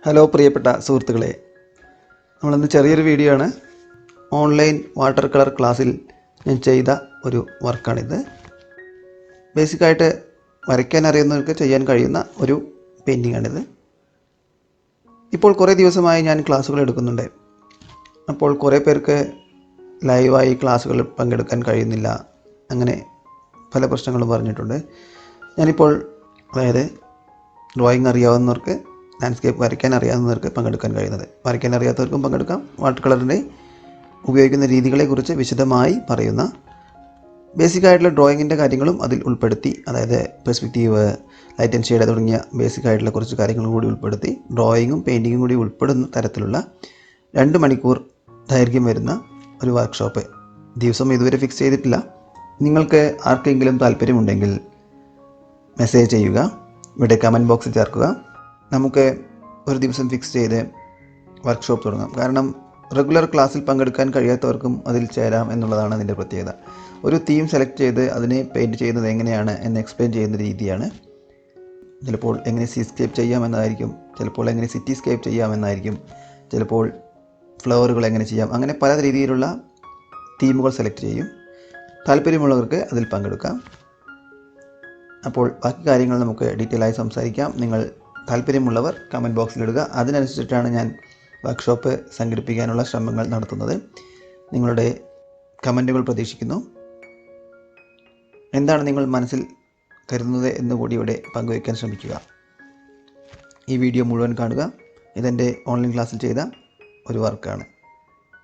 Hello പ്രിയപ്പെട്ട സുഹൃത്തുക്കളെ, നമ്മളിന്ന് ചെറിയൊരു വീഡിയോ ആണ്. ഓൺലൈൻ വാട്ടർ കളർ ക്ലാസ്സിൽ ഞാൻ ചെയ്ത ഒരു വർക്കാണിത്. ബേസിക്കായിട്ട് വരയ്ക്കാൻ അറിയുന്നവർക്ക് ചെയ്യാൻ കഴിയുന്ന ഒരു പെയിൻറ്റിംഗ് ആണിത്. ഇപ്പോൾ കുറേ ദിവസമായി ഞാൻ ക്ലാസ്സുകൾ എടുക്കുന്നുണ്ട്. അപ്പോൾ കുറേ പേർക്ക് ലൈവായി ക്ലാസ്സുകൾ പങ്കെടുക്കാൻ കഴിയുന്നില്ല, അങ്ങനെ പല പ്രശ്നങ്ങളും പറഞ്ഞിട്ടുണ്ട്. ഞാനിപ്പോൾ അതായത് ഡ്രോയിങ് അറിയാവുന്നവർക്ക്, ലാൻഡ്സ്കേപ്പ് വരയ്ക്കാൻ അറിയാവുന്നവർക്ക് പങ്കെടുക്കാൻ കഴിയുന്നത്, വരയ്ക്കാൻ അറിയാത്തവർക്കും പങ്കെടുക്കാം. വാട്ടർ കളറിൻ്റെ ഉപയോഗിക്കുന്ന രീതികളെക്കുറിച്ച് വിശദമായി പറയുന്ന ബേസിക്കായിട്ടുള്ള ഡ്രോയിങ്ങിൻ്റെ കാര്യങ്ങളും അതിൽ ഉൾപ്പെടുത്തി, അതായത് പെർസ്പെക്റ്റീവ്, ലൈറ്റ് ആൻഡ് ഷെയ്ഡ് തുടങ്ങിയ ബേസിക്കായിട്ടുള്ള കുറച്ച് കാര്യങ്ങളും കൂടി ഉൾപ്പെടുത്തി ഡ്രോയിങ്ങും പെയിൻറ്റിങ്ങും കൂടി ഉൾപ്പെടുന്ന തരത്തിലുള്ള 2 മണിക്കൂർ ദൈർഘ്യം വരുന്ന ഒരു വർക്ക്ഷോപ്പ്. ദിവസം ഇതുവരെ ഫിക്സ് ചെയ്തിട്ടില്ല. നിങ്ങൾക്ക് ആർക്കെങ്കിലും താല്പര്യമുണ്ടെങ്കിൽ മെസ്സേജ് ചെയ്യുക, ഇവിടെ കമൻറ്റ് ബോക്സിൽ ചേർക്കുക. നമുക്ക് ഒരു ദിവസം ഫിക്സ് ചെയ്ത് വർക്ക്ഷോപ്പ് തുടങ്ങാം. കാരണം റെഗുലർ ക്ലാസ്സിൽ പങ്കെടുക്കാൻ കഴിയാത്തവർക്കും അതിൽ ചേരാം എന്നുള്ളതാണ് അതിൻ്റെ പ്രത്യേകത. ഒരു തീം സെലക്ട് ചെയ്ത് അതിനെ പെയിൻറ്റ് ചെയ്യുന്നത് എങ്ങനെയാണ് എന്ന് എക്സ്പ്ലെയിൻ ചെയ്യുന്ന രീതിയാണ്. ചിലപ്പോൾ എങ്ങനെ സീസ്കേപ്പ് ചെയ്യാമെന്നായിരിക്കും, ചിലപ്പോൾ എങ്ങനെ സിറ്റിസ്കേപ്പ് ചെയ്യാമെന്നായിരിക്കും, ചിലപ്പോൾ ഫ്ലവറുകൾ എങ്ങനെ ചെയ്യാം, അങ്ങനെ പല രീതിയിലുള്ള തീമുകൾ സെലക്ട് ചെയ്യും. താല്പര്യമുള്ളവർക്ക് അതിൽ പങ്കെടുക്കാം. അപ്പോൾ ബാക്കി കാര്യങ്ങൾ നമുക്ക് ഡീറ്റെയിൽ ആയി സംസാരിക്കാം. നിങ്ങൾ താല്പര്യമുള്ളവർ കമൻറ്റ് ബോക്സിലിടുക. അതിനനുസരിച്ചിട്ടാണ് ഞാൻ വർക്ക്ഷോപ്പ് സംഘടിപ്പിക്കാനുള്ള ശ്രമങ്ങൾ നടത്തുന്നത്. നിങ്ങളുടെ കമൻറ്റുകൾ പ്രതീക്ഷിക്കുന്നു. എന്താണ് നിങ്ങൾ മനസ്സിൽ കരുതുന്നത് എന്നുകൂടി ഇവിടെ പങ്കുവയ്ക്കാൻ ശ്രമിക്കുക. ഈ വീഡിയോ മുഴുവൻ കാണുക. ഇതെൻ്റെ ഓൺലൈൻ ക്ലാസ്സിൽ ചെയ്ത ഒരു വർക്കാണ്.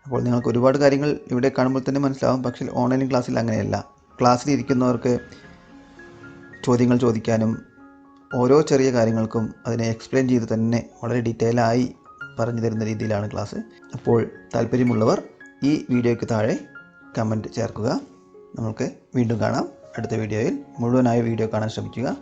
അപ്പോൾ നിങ്ങൾക്ക് ഒരുപാട് കാര്യങ്ങൾ ഇവിടെ കാണുമ്പോൾ തന്നെ മനസ്സിലാവും. പക്ഷേ ഓൺലൈൻ ക്ലാസ്സിൽ അങ്ങനെയല്ല. ക്ലാസ്സിൽ ഇരിക്കുന്നവർക്ക് ചോദ്യങ്ങൾ ചോദിക്കാനും ഓരോ ചെറിയ കാര്യങ്ങൾക്കും അതിനെ എക്സ്പ്ലെയിൻ ചെയ്ത് തന്നെ വളരെ ഡീറ്റെയിലായി പറഞ്ഞു തരുന്ന രീതിയിലാണ് ക്ലാസ്. അപ്പോൾ താല്പര്യമുള്ളവർ ഈ വീഡിയോയ്ക്ക് താഴെ കമൻറ്റ് ചേർക്കുക. നമുക്ക് വീണ്ടും കാണാം അടുത്ത വീഡിയോയിൽ. മുഴുവനായ വീഡിയോ കാണാൻ ശ്രമിക്കുക.